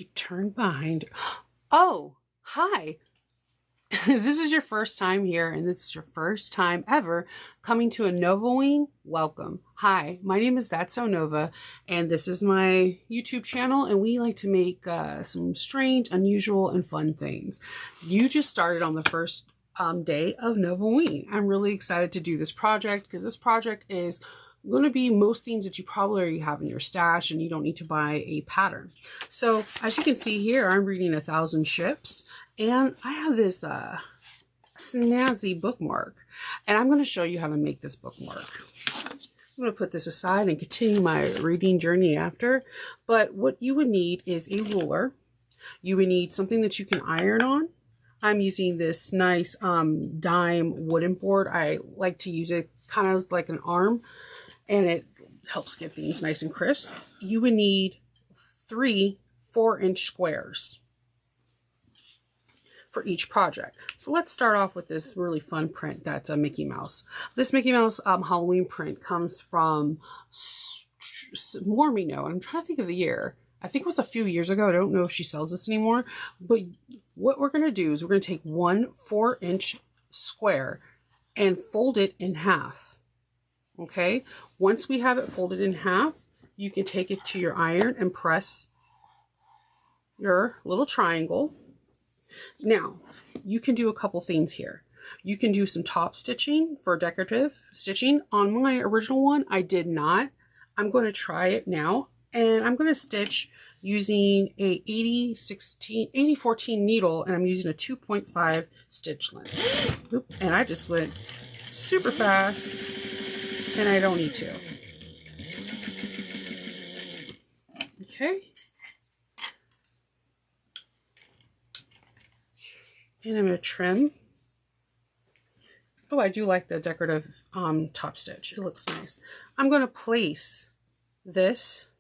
She turned behind. Oh, hi. This is your first time here, and this is your first time ever coming to a Novaween. Welcome. Hi, my name is That's So Nova, and this is my YouTube channel, and we like to make some strange, unusual, and fun things. You just started on the first day of Novaween. I'm really excited to do this project because this project is going to be most things that you probably already have in your stash and you don't need to buy a pattern. So as you can see here, I'm reading 1,000 Ships, and I have this snazzy bookmark, and I'm going to show you how to make this bookmark. I'm going to put this aside and continue my reading journey after. But what you would need is a ruler. You would need something that you can iron on. I'm using this nice dime wooden board. I like to use it kind of like an arm, and it helps get things nice and crisp. You would need 3 4-inch squares for each project. So let's start off with this really fun print that's a Mickey Mouse. This Mickey Mouse Halloween print comes from More Me Know. I'm trying to think of the year. I think it was a few years ago. I don't know if she sells this anymore. But what we're going to do is we're going to take 1 4-inch square and fold it in half. Okay, once we have it folded in half, you can take it to your iron and press your little triangle. Now, you can do a couple things here. You can do some top stitching for decorative stitching. On my original one, I did not. I'm going to try it now, and I'm going to stitch using a 80-14 needle, and I'm using a 2.5 stitch length. Oop, and I just went super fast. And I don't need to. Okay. And I'm going to trim. Oh, I do like the decorative top stitch. It looks nice. I'm going to place this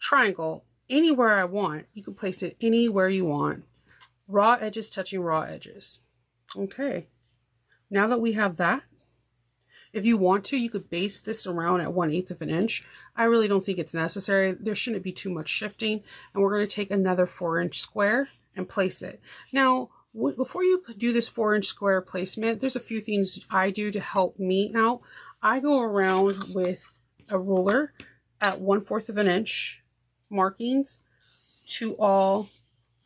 triangle anywhere I want. You can place it anywhere you want. Raw edges touching raw edges. Okay. Now that we have that, if you want to, you could base this around at 1/8 of an inch. I really don't think it's necessary. There shouldn't be too much shifting. And we're going to take another 4-inch square and place it. Now, before you do this 4-inch square placement, there's a few things I do to help me out. I go around with a ruler at 1/4 of an inch markings to all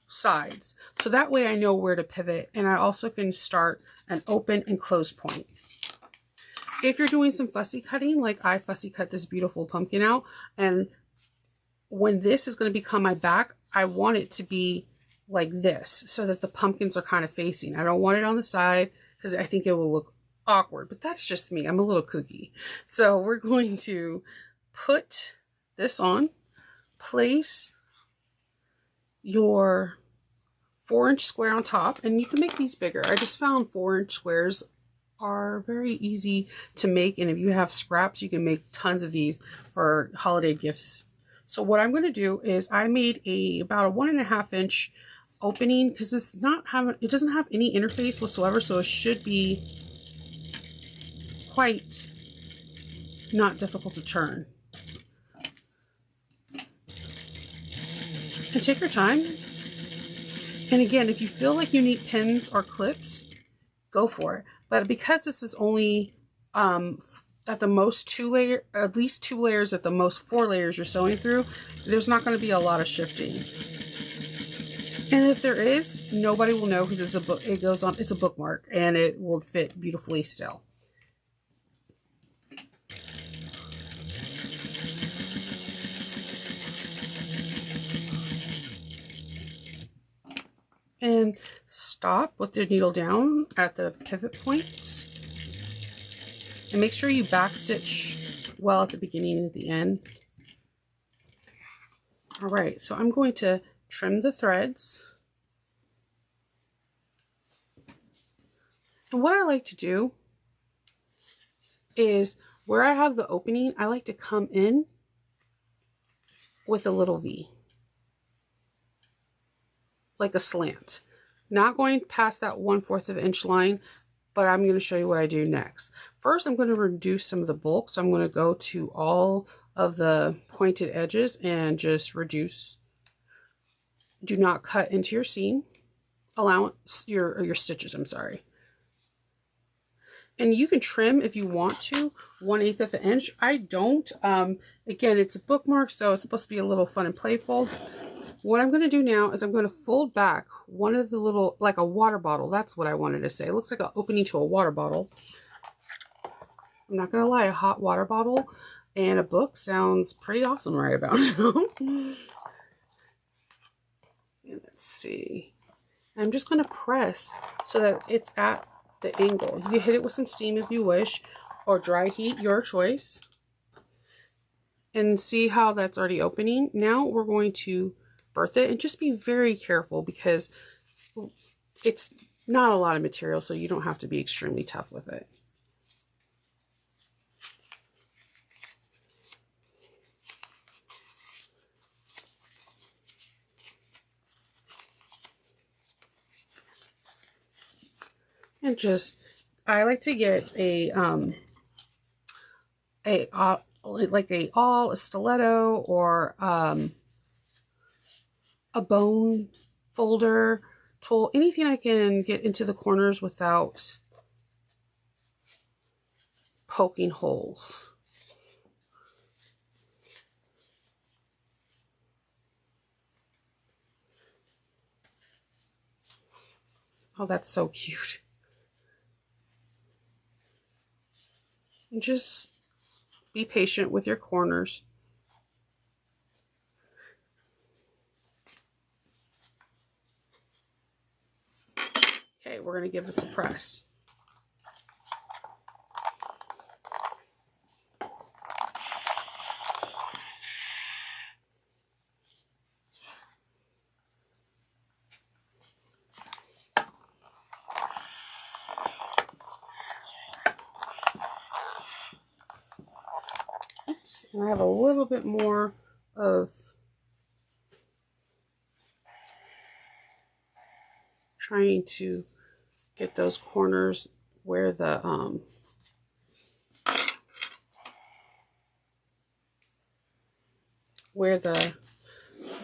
sides. So that way I know where to pivot, and I also can start an open and close point. If you're doing some fussy cutting, like I fussy cut this beautiful pumpkin out, and when this is going to become my back, I want it to be like this so that the pumpkins are kind of facing. I don't want it on the side because I think it will look awkward, but that's just me. I'm a little kooky. So we're going to put this on, place your 4-inch square on top, and you can make these bigger. I just found 4-inch squares are very easy to make, and if you have scraps, you can make tons of these for holiday gifts. So what I'm going to do is I made about a 1.5 inch opening because it doesn't have any interface whatsoever, so it should be quite not difficult to turn. And take your time. And again, if you feel like you need pins or clips, go for it. But because this is only at the most at least 2 layers, at the most 4 layers you're sewing through, there's not going to be a lot of shifting. And if there is, nobody will know because it's a bookmark, and it will fit beautifully still. And stop with the needle down at the pivot point, and make sure you backstitch well at the beginning and at the end. All right, so I'm going to trim the threads. And what I like to do is where I have the opening, I like to come in with a little V, like a slant. Not going past that 1/4 of an inch line, but I'm going to show you what I do next. First, I'm going to reduce some of the bulk. So I'm going to go to all of the pointed edges and just reduce Do not cut into your seam allowance, your stitches, I'm sorry. And you can trim if you want to 1/8 of an inch. I don't. Again, it's a bookmark, so it's supposed to be a little fun and playful. What I'm going to do now is I'm going to fold back one of the little, like a water bottle. That's what I wanted to say. It looks like an opening to a water bottle. I'm not going to lie, a hot water bottle and a book sounds pretty awesome right about now. Let's see. I'm just going to press so that it's at the angle. You can hit it with some steam if you wish, or dry heat, your choice. And see how that's already opening. Now we're going to birth it, and just be very careful because it's not a lot of material, so you don't have to be extremely tough with it. And just, I like to get a like a awl, a stiletto, or a bone folder tool, anything I can get into the corners without poking holes. Oh, that's so cute. And just be patient with your corners. Okay, we're going to give this a press. Oops, and I have a little bit more of trying to get those corners where the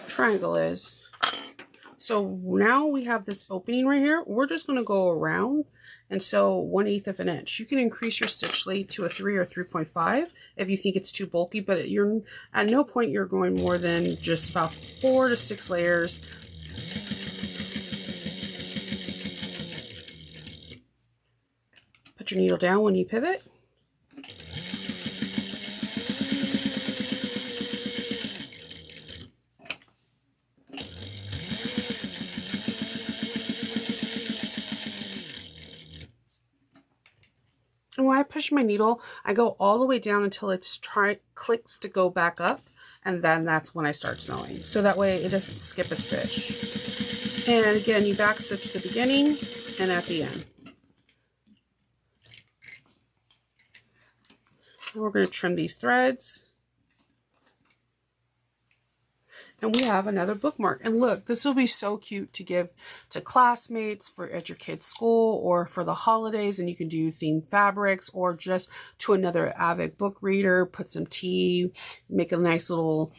triangle is. So now we have this opening right here. We're just going to go around and sew 1/8 of an inch. You can increase your stitch length to a 3 or 3.5 if you think it's too bulky, but you're at no point you're going more than just about 4 to 6 layers. Put your needle down when you pivot. And when I push my needle, I go all the way down until it clicks to go back up, and then that's when I start sewing. So that way it doesn't skip a stitch. And again, you back stitch the beginning and at the end. And we're going to trim these threads. And we have another bookmark. And look, this will be so cute to give to classmates, for at your kid's school, or for the holidays. And you can do themed fabrics, or just to another avid book reader, put some tea, make a nice little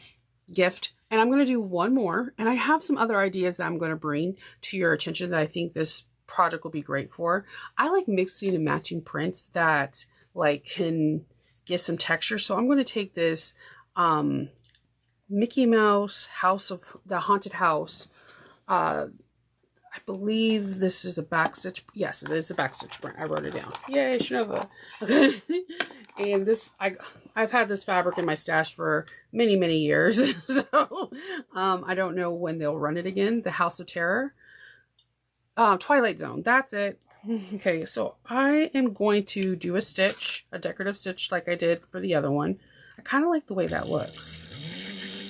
gift. And I'm going to do one more. And I have some other ideas that I'm going to bring to your attention that I think this project will be great for. I like mixing and matching prints that like can get some texture. So I'm going to take this Mickey Mouse House of the Haunted House. I believe this is a backstitch. Yes, it is a backstitch print. I wrote it down. Yay, Shinova. Okay. And this, I've had this fabric in my stash for many, many years. So I don't know when they'll run it again. The House of Terror. Twilight Zone. That's it. Okay, so I am going to do a stitch, a decorative stitch like I did for the other one. I kind of like the way that looks.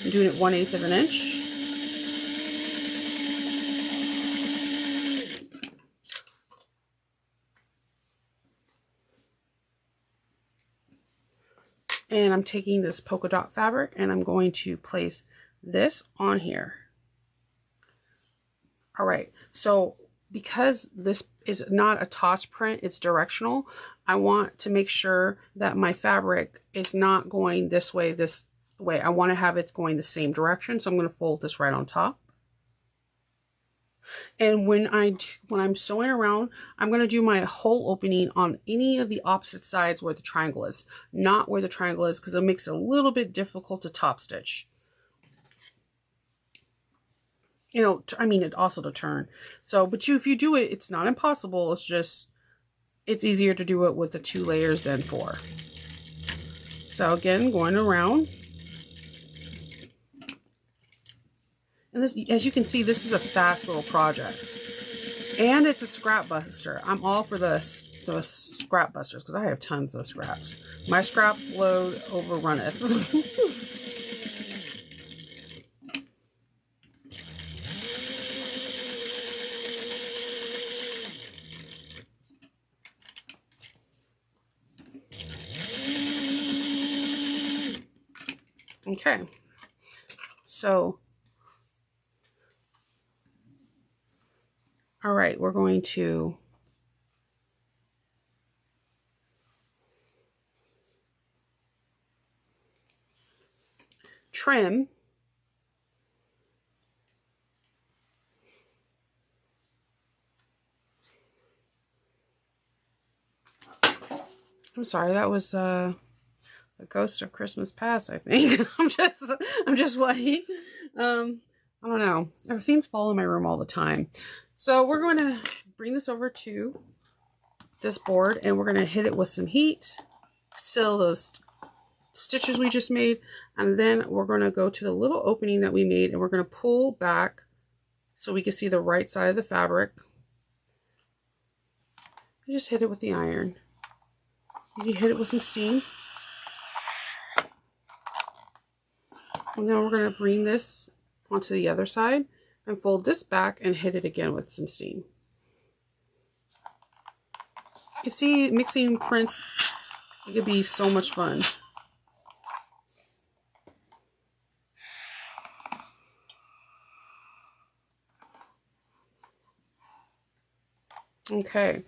I'm doing it 1/8 of an inch. And I'm taking this polka dot fabric and I'm going to place this on here. All right, so because this is not a toss print, it's directional, I want to make sure that my fabric is not going this way, I want to have it going the same direction. So I'm going to fold this right on top. And when I'm sewing around, I'm going to do my whole opening on any of the opposite sides where the triangle is, not where the triangle is, because it makes it a little bit difficult to top stitch. You know, I mean, it also to turn. So, but if you do it, it's not impossible. It's just, it's easier to do it with the 2 layers than 4. So again, going around. And this, as you can see, this is a fast little project. And it's a scrap buster. I'm all for the scrap busters because I have tons of scraps. My scrap load overrunneth. Okay. So, all right, we're going to trim. I'm sorry, that was a ghost of Christmas past, I think. I'm just waiting. I don't know. Everything's falling in my room all the time. So we're going to bring this over to this board and we're going to hit it with some heat, seal those stitches we just made, and then we're going to go to the little opening that we made and we're going to pull back so we can see the right side of the fabric. You just hit it with the iron. You hit it with some steam. And then we're going to bring this onto the other side and fold this back and hit it again with some steam. You see, mixing prints, it could be so much fun. Okay,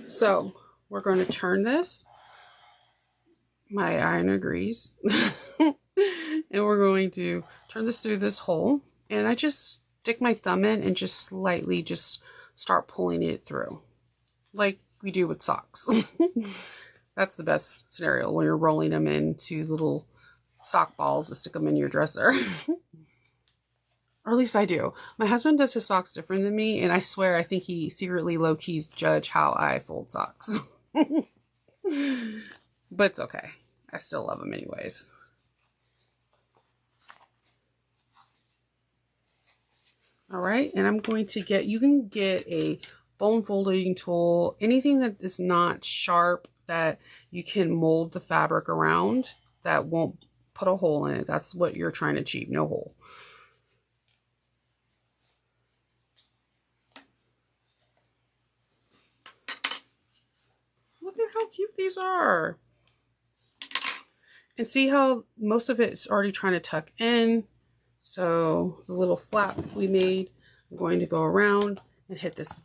so we're going to turn this. My iron agrees. And we're going to turn this through this hole. And I just stick my thumb in and just slightly just start pulling it through. Like we do with socks. That's the best scenario when you're rolling them into little sock balls to stick them in your dresser. Or at least I do. My husband does his socks different than me, and I swear I think he secretly low-keys judge how I fold socks. But it's okay. I still love them anyways. All right, and I'm going to get, you can get a bone folding tool, anything that is not sharp that you can mold the fabric around that won't put a hole in it. That's what you're trying to achieve, no hole. Look at how cute these are. And see how most of it's already trying to tuck in. So the little flap we made, I'm going to go around and hit this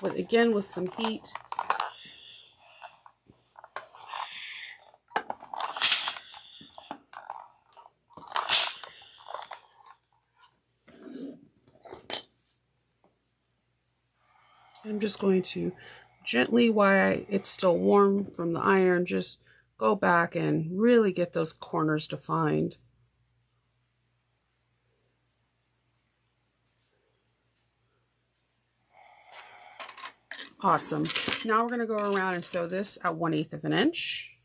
with, again, with some heat. I'm just going to gently, while it's still warm from the iron, just go back and really get those corners defined. Awesome. Now we're going to go around and sew this at 1/8 of an inch.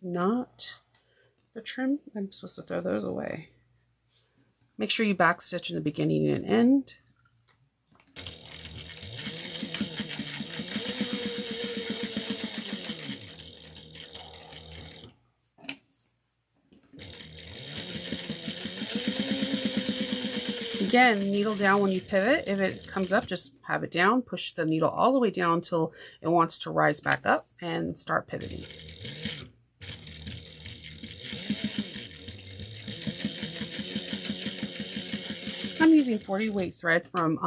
Not the trim. I'm supposed to throw those away. Make sure you back stitch in the beginning and end. Again, needle down when you pivot. If it comes up, just have it down. Push the needle all the way down until it wants to rise back up and start pivoting. I'm using 40 weight thread from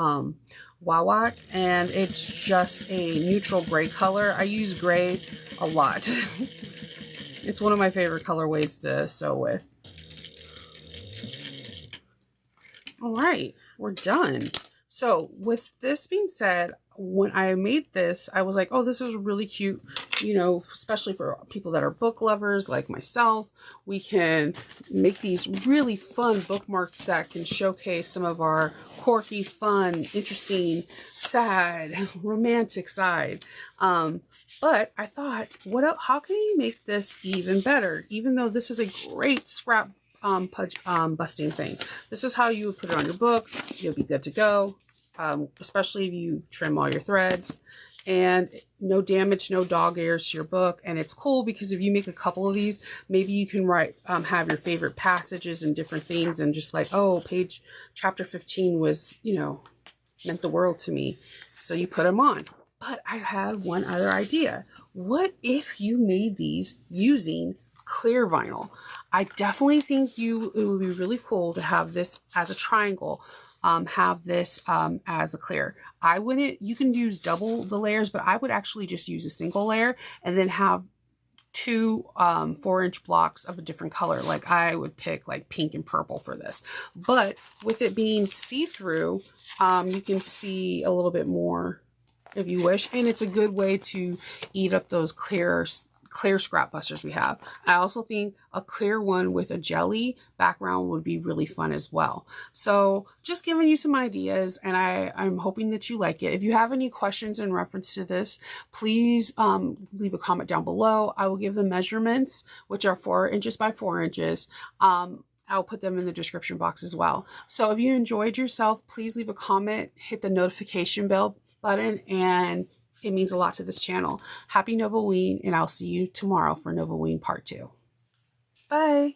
Wawak, and it's just a neutral gray color. I use gray a lot. It's one of my favorite colorways to sew with. All right, we're done. So with this being said, when I made this, I was like, oh, this is really cute, you know, especially for people that are book lovers like myself. We can make these really fun bookmarks that can showcase some of our quirky, fun, interesting, sad, romantic side. But I thought, how can you make this even better? Even though this is a great scrap busting thing. This is how you would put it on your book. You'll be good to go, especially if you trim all your threads. And no damage, no dog ears to your book. And it's cool because if you make a couple of these, maybe you can write, have your favorite passages and different things, and just like, oh, chapter 15 was, you know, meant the world to me. So you put them on. But I had one other idea. What if you made these using clear vinyl? I definitely think it would be really cool to have this as a triangle, have this as a clear. You can use double the layers, but I would actually just use a single layer and then have two 4-inch blocks of a different color. Like I would pick like pink and purple for this. But with it being see-through, you can see a little bit more if you wish, and it's a good way to eat up those clear scrap busters we have. I also think a clear one with a jelly background would be really fun as well. So just giving you some ideas, and I'm hoping that you like it. If you have any questions in reference to this, please leave a comment down below. I will give the measurements, which are 4 inches by 4 inches. I'll put them in the description box as well. So if you enjoyed yourself, please leave a comment, hit the notification bell button, and it means a lot to this channel. Happy Novaween, and I'll see you tomorrow for Novaween Part 2. Bye.